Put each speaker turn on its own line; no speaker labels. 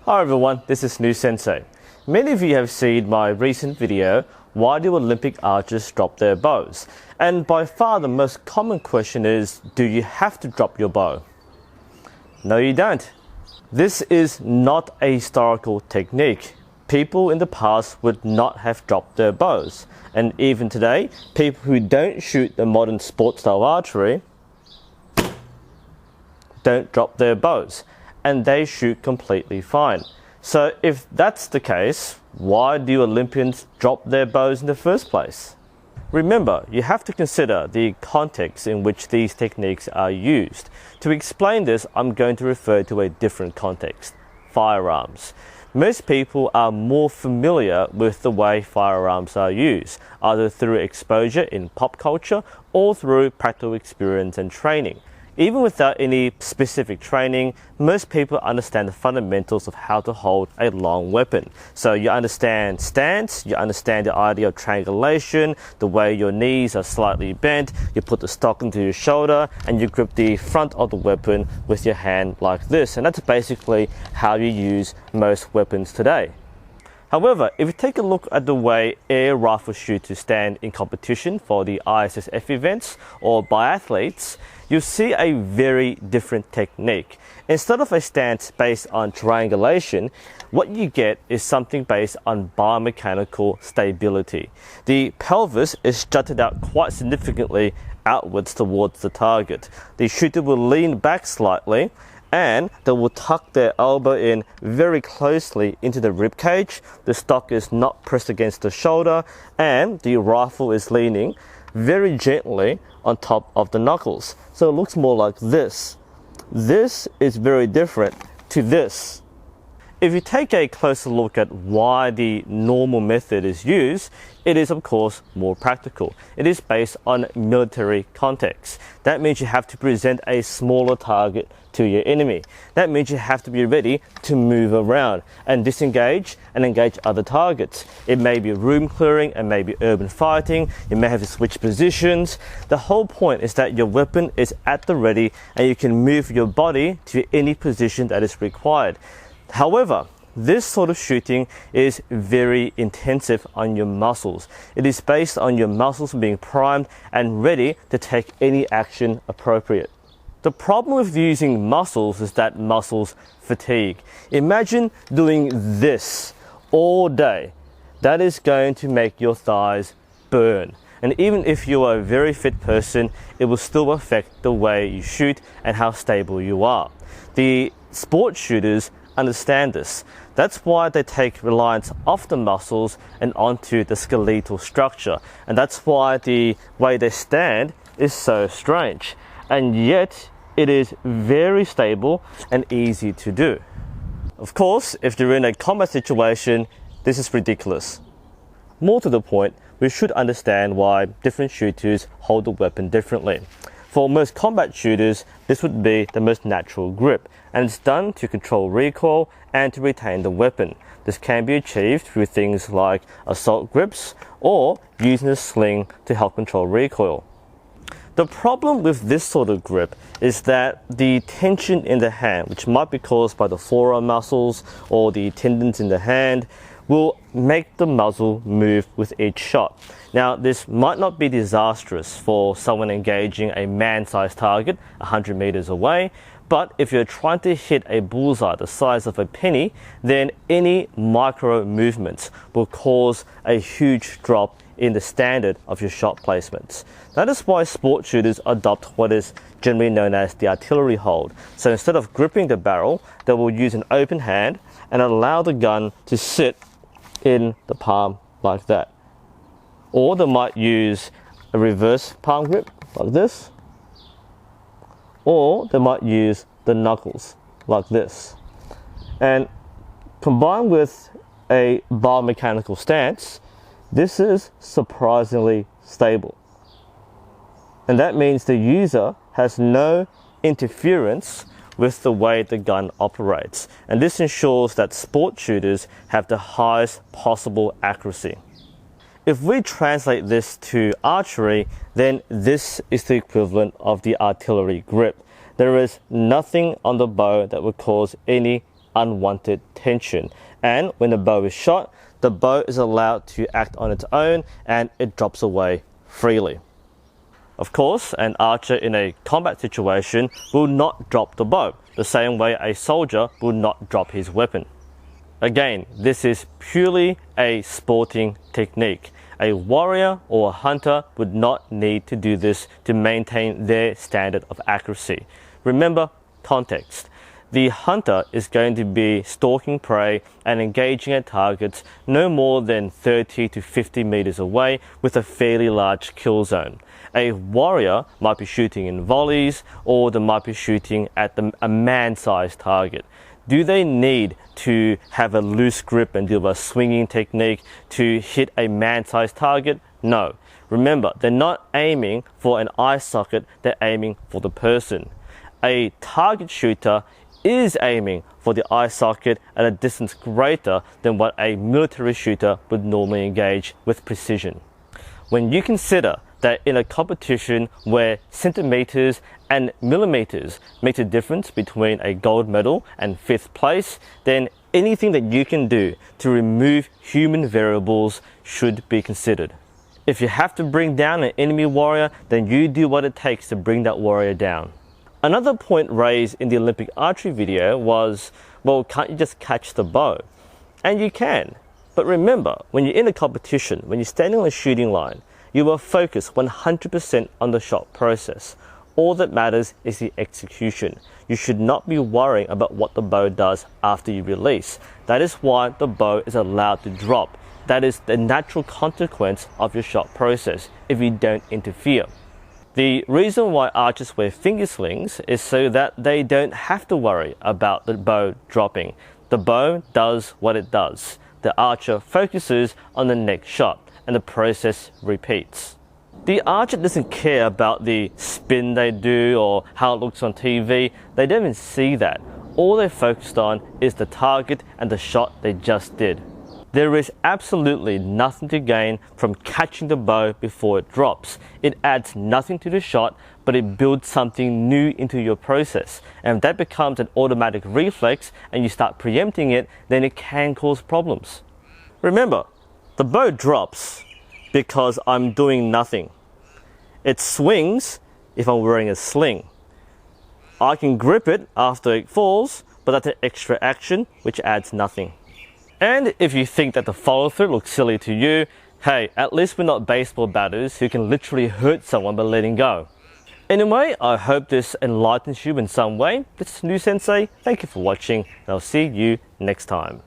Hi everyone, this is New Sensei. Many of you have seen my recent video, why do Olympic archers drop their bows? And by far the most common question is, do you have to drop your bow? No, you don't. This is not a historical technique. People in the past would not have dropped their bows. And even today, people who don't shoot the modern sport style archery don't drop their bows. And they shoot completely fine. So if that's the case, why do Olympians drop their bows in the first place? Remember, you have to consider the context in which these techniques are used. To explain this, I'm going to refer to a different context, firearms. Most people are more familiar with the way firearms are used, either through exposure in pop culture or through practical experience and training. Even without any specific training, most people understand the fundamentals of how to hold a long weapon. So you understand stance, you understand the idea of triangulation, the way your knees are slightly bent, you put the stock into your shoulder, and you grip the front of the weapon with your hand like this. And that's basically how you use most weapons today. However, if you take a look at the way air rifle shooters stand in competition for the ISSF events or biathletes, you'll see a very different technique. Instead of a stance based on triangulation, what you get is something based on biomechanical stability. The pelvis is jutted out quite significantly outwards towards the target. The shooter will lean back slightly and they will tuck their elbow in very closely into the rib cage. The stock is not pressed against the shoulder and the rifle is leaning very gently on top of the knuckles. So it looks more like this. This is very different to this. If you take a closer look at why the normal method is used, it is of course more practical. It is based on military context. That means you have to present a smaller target to your enemy. That means you have to be ready to move around and disengage and engage other targets. It may be room clearing, it may be urban fighting, you may have to switch positions. The whole point is that your weapon is at the ready and you can move your body to any position that is required. However, this sort of shooting is very intensive on your muscles. It is based on your muscles being primed and ready to take any action appropriate. The problem with using muscles is that muscles fatigue. Imagine doing this all day. That is going to make your thighs burn. And even if you are a very fit person, it will still affect the way you shoot and how stable you are. The sports shooters understand this. That's why they take reliance off the muscles and onto the skeletal structure. And that's why the way they stand is so strange. And yet it is very stable and easy to do. Of course, if you're in a combat situation, this is ridiculous. More to the point, we should understand why different shooters hold the weapon differently. For most combat shooters, this would be the most natural grip, and it's done to control recoil and to retain the weapon. This can be achieved through things like assault grips or using a sling to help control recoil. The problem with this sort of grip is that the tension in the hand, which might be caused by the forearm muscles or the tendons in the hand, will make the muzzle move with each shot. Now, this might not be disastrous for someone engaging a man-sized target 100 meters away, but if you're trying to hit a bullseye the size of a penny, then any micro movements will cause a huge drop in the standard of your shot placements. That is why sport shooters adopt what is generally known as the artillery hold. So instead of gripping the barrel, they will use an open hand and allow the gun to sit in the palm like that. Or they might use a reverse palm grip like this, or they might use the knuckles like this. And combined with a biomechanical stance, this is surprisingly stable. And that means the user has no interference with the way the gun operates. And this ensures that sport shooters have the highest possible accuracy. If we translate this to archery, then this is the equivalent of the artillery grip. There is nothing on the bow that would cause any unwanted tension. And when the bow is shot, the bow is allowed to act on its own and it drops away freely. Of course, an archer in a combat situation will not drop the bow, the same way a soldier will not drop his weapon. Again, this is purely a sporting technique. A warrior or a hunter would not need to do this to maintain their standard of accuracy. Remember context. The hunter is going to be stalking prey and engaging at targets no more than 30 to 50 meters away with a fairly large kill zone. A warrior might be shooting in volleys, or they might be shooting at a man-sized target. Do they need to have a loose grip and do a swinging technique to hit a man-sized target? No. Remember, they're not aiming for an eye socket, they're aiming for the person. A target shooter is aiming for the eye socket at a distance greater than what a military shooter would normally engage with precision. When you consider that in a competition where centimeters and millimeters makes a difference between a gold medal and 5th place, then anything that you can do to remove human variables should be considered. If you have to bring down an enemy warrior, then you do what it takes to bring that warrior down. Another point raised in the Olympic archery video was, well, can't you just catch the bow? And you can. But remember, when you're in a competition, when you're standing on a shooting line, you are focused 100% on the shot process. All that matters is the execution. You should not be worrying about what the bow does after you release. That is why the bow is allowed to drop. That is the natural consequence of your shot process if you don't interfere. The reason why archers wear finger slings is so that they don't have to worry about the bow dropping. The bow does what it does. The archer focuses on the next shot and the process repeats. The archer doesn't care about the spin they do or how it looks on TV. They don't even see that. All they're focused on is the target and the shot they just did. There is absolutely nothing to gain from catching the bow before it drops. It adds nothing to the shot, but it builds something new into your process. And if that becomes an automatic reflex and you start preempting it, then it can cause problems. Remember, the bow drops because I'm doing nothing. It swings if I'm wearing a sling. I can grip it after it falls, but that's an extra action which adds nothing. And if you think that the follow-through looks silly to you, hey, at least we're not baseball batters who can literally hurt someone by letting go. Anyway, I hope this enlightens you in some way. This is New Sensei. Thank you for watching, and I'll see you next time.